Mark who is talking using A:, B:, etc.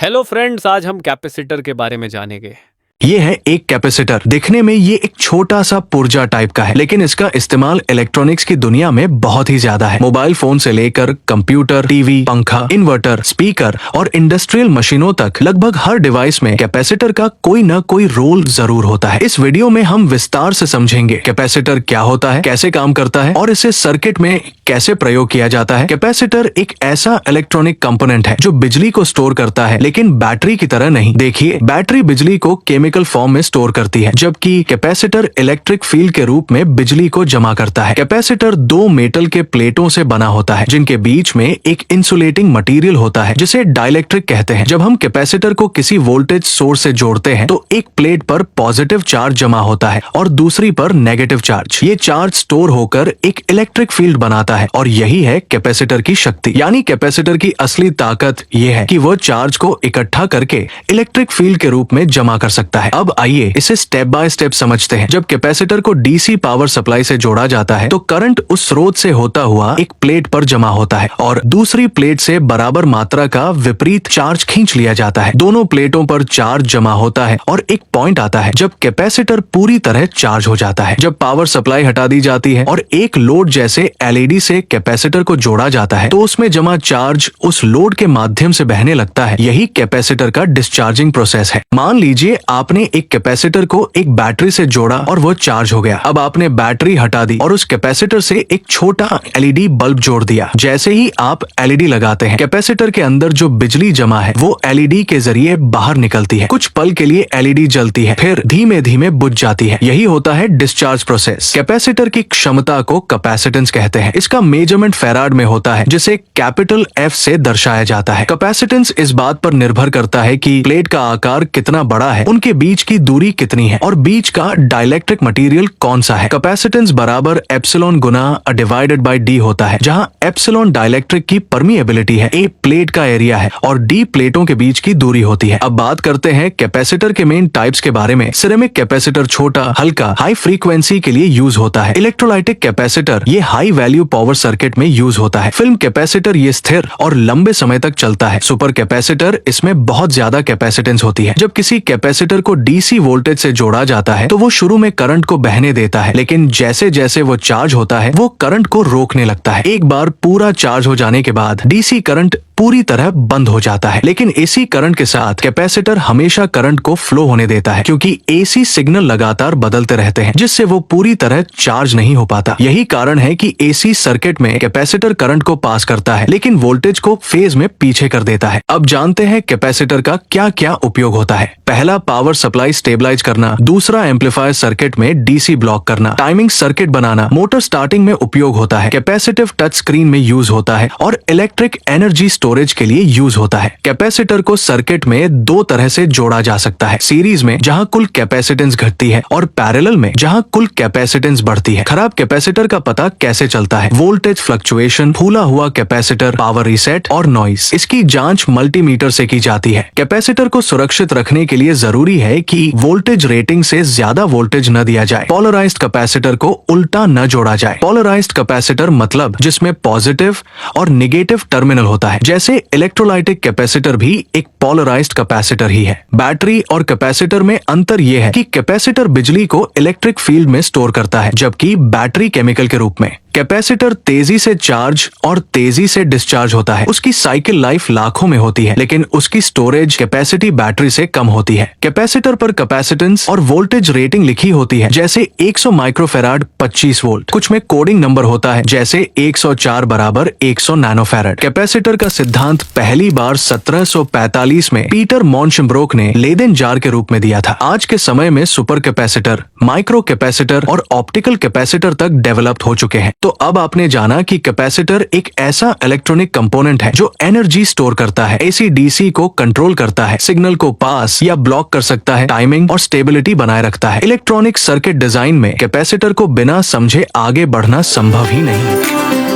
A: Hello friends, आज हम capacitor के बारे में जानेंगे।
B: ये है एक कैपेसिटर। दिखने में ये एक छोटा सा पुर्जा टाइप का है, लेकिन इसका इस्तेमाल इलेक्ट्रॉनिक्स की दुनिया में बहुत ही ज्यादा है। मोबाइल फोन से लेकर कंप्यूटर, टीवी, पंखा, इन्वर्टर, स्पीकर और इंडस्ट्रियल मशीनों तक लगभग हर डिवाइस में कैपेसिटर का कोई न कोई रोल जरूर होता है। इस वीडियो में हम विस्तार से समझेंगे कैपेसिटर क्या होता है, कैसे काम करता है और इसे सर्किट में कैसे प्रयोग किया जाता है। कैपेसिटर एक ऐसा इलेक्ट्रॉनिक कंपोनेंट है जो बिजली को स्टोर करता है, लेकिन बैटरी की तरह नहीं। देखिए, बैटरी बिजली को केमिकल फॉर्म में स्टोर करती है, जबकि कैपेसिटर इलेक्ट्रिक फील्ड के रूप में बिजली को जमा करता है। कैपेसिटर दो मेटल के प्लेटों से बना होता है, जिनके बीच में एक इंसुलेटिंग मटेरियल होता है जिसे डाइलेक्ट्रिक कहते हैं। जब हम कैपेसिटर को किसी वोल्टेज सोर्स से जोड़ते हैं तो एक प्लेट पर पॉजिटिव चार्ज जमा होता है और दूसरी पर नेगेटिव चार्ज। ये चार्ज स्टोर होकर एक इलेक्ट्रिक फील्ड बनाता है और यही है कैपेसिटर की शक्ति। यानी कैपेसिटर की असली ताकत ये है कि वह चार्ज को इकट्ठा करके इलेक्ट्रिक फील्ड के रूप में जमा कर सकता है। अब आइए इसे स्टेप बाय स्टेप समझते हैं। जब कैपेसिटर को डीसी पावर सप्लाई से जोड़ा जाता है तो करंट उस स्रोत से होता हुआ एक प्लेट पर जमा होता है और दूसरी प्लेट से बराबर मात्रा का विपरीत चार्ज खींच लिया जाता है। दोनों प्लेटों पर चार्ज जमा होता है और एक पॉइंट आता है जब कैपेसिटर पूरी तरह चार्ज हो जाता है। जब पावर सप्लाई हटा दी जाती है और एक लोड जैसे एलईडी से कैपेसिटर को जोड़ा जाता है तो उसमें जमा चार्ज उस लोड के माध्यम से बहने लगता है। यही कैपेसिटर का डिस्चार्जिंग प्रोसेस है। मान लीजिए आपने एक कैपेसिटर को एक बैटरी से जोड़ा और वो चार्ज हो गया। अब आपने बैटरी हटा दी और उस कैपेसिटर से एक छोटा एलईडी बल्ब जोड़ दिया। जैसे ही आप एलईडी लगाते हैं, कैपेसिटर के अंदर जो बिजली जमा है वो एलईडी के जरिए बाहर निकलती है। कुछ पल के लिए एलईडी जलती है, फिर धीमे धीमे बुझ जाती है। यही होता है डिस्चार्ज प्रोसेस। कैपेसिटर की क्षमता को कैपेसिटेंस कहते हैं। इसका मेजरमेंट फैराड में होता है, जिसे कैपिटल एफ से दर्शाया जाता है। कैपेसिटेंस इस बात पर निर्भर करता है कि प्लेट का आकार कितना बड़ा है, उनके बीच की दूरी कितनी है और बीच का डाइलेक्ट्रिक मटेरियल कौन सा है। कैपेसिटेंस बराबर epsilon Guna divided by D होता है, जहां एप्सिलॉन डाइलेक्ट्रिक की परमिएबिलिटी है, ए प्लेट का एरिया है और डी प्लेटों के बीच की दूरी होती है। अब बात करते हैं कैपेसिटर के मेन टाइप्स के बारे में। सिरेमिक कैपेसिटर छोटा, हल्का, हाई फ्रीक्वेंसी के लिए यूज होता है। इलेक्ट्रोलाइटिक कैपेसिटर ये हाई वैल्यू पावर सर्किट में यूज होता है। फिल्म कैपेसिटर ये स्थिर और लंबे समय तक चलता है। सुपर कैपेसिटर इसमें बहुत ज्यादा कैपेसिटेंस होती है। जब किसी कैपेसिटर को डीसी वोल्टेज से जोड़ा जाता है तो वो शुरू में करंट को बहने देता है, लेकिन जैसे जैसे वो चार्ज होता है वो करंट को रोकने लगता है। एक बार पूरा चार्ज हो जाने के बाद डीसी करंट पूरी तरह बंद हो जाता है, लेकिन एसी करंट के साथ कैपेसिटर हमेशा करंट को फ्लो होने देता है, क्योंकि एसी सिग्नल लगातार बदलते रहते हैं, जिससे वो पूरी तरह चार्ज नहीं हो पाता। यही कारण है कि एसी सर्किट में कैपेसिटर करंट को पास करता है, लेकिन वोल्टेज को फेज में पीछे कर देता है। अब जानते हैं कैपेसिटर का क्या क्या उपयोग होता है। पहला, पावर सप्लाई स्टेबलाइज करना। दूसरा, एम्पलीफायर सर्किट में डीसी ब्लॉक करना। टाइमिंग सर्किट बनाना। मोटर स्टार्टिंग में उपयोग होता है। कैपेसिटिव टच स्क्रीन में यूज होता है और इलेक्ट्रिक एनर्जी स्टोरेज के लिए यूज होता है। कैपेसिटर को सर्किट में दो तरह से जोड़ा जा सकता है, सीरीज में जहां कुल कैपेसिटेंस घटती है और पैरेलल में जहां कुल कैपेसिटेंस बढ़ती है। खराब कैपेसिटर का पता कैसे चलता है? वोल्टेज फ्लक्चुएशन, फूला हुआ कैपेसिटर, पावर रीसेट और नॉइस। इसकी जांच मल्टीमीटर से की जाती है। कैपेसिटर को सुरक्षित रखने के लिए जरूरी है कि वोल्टेज रेटिंग से ज्यादा वोल्टेज न दिया जाए। पोलराइज्ड कैपेसिटर को उल्टा न जोड़ा जाए। पोलराइज्ड कैपेसिटर मतलब जिसमें पॉजिटिव और निगेटिव टर्मिनल होता है। जैसे इलेक्ट्रोलाइटिक कैपेसिटर भी एक पोलराइज्ड कैपेसिटर ही है। बैटरी और कैपेसिटर में अंतर यह है कि कैपेसिटर बिजली को इलेक्ट्रिक फील्ड में स्टोर करता है, जबकि बैटरी केमिकल के रूप में। कैपेसिटर तेजी से चार्ज और तेजी से डिस्चार्ज होता है। उसकी साइकिल लाइफ लाखों में होती है, लेकिन उसकी स्टोरेज कैपेसिटी बैटरी से कम होती है। कैपेसिटर पर कैपेसिटेंस और वोल्टेज रेटिंग लिखी होती है, जैसे 100 माइक्रोफैराड 25 वोल्ट। कुछ में कोडिंग नंबर होता है, जैसे 104 बराबर 100 नैनोफैराड। कैपेसिटर का सिद्धांत पहली बार 1745 में पीटर मॉन्शेम्ब्रोक ने लेदेन जार के रूप में दिया था। आज के समय में सुपर कैपेसिटर, माइक्रो कैपेसिटर और ऑप्टिकल कैपेसिटर तक डेवलप्ड हो चुके हैं। तो अब आपने जाना कि कैपेसिटर एक ऐसा इलेक्ट्रॉनिक कंपोनेंट है जो एनर्जी स्टोर करता है, एसी डीसी को कंट्रोल करता है, सिग्नल को पास या ब्लॉक कर सकता है, टाइमिंग और स्टेबिलिटी बनाए रखता है। इलेक्ट्रॉनिक सर्किट डिजाइन में कैपेसिटर को बिना समझे आगे बढ़ना संभव ही नहीं।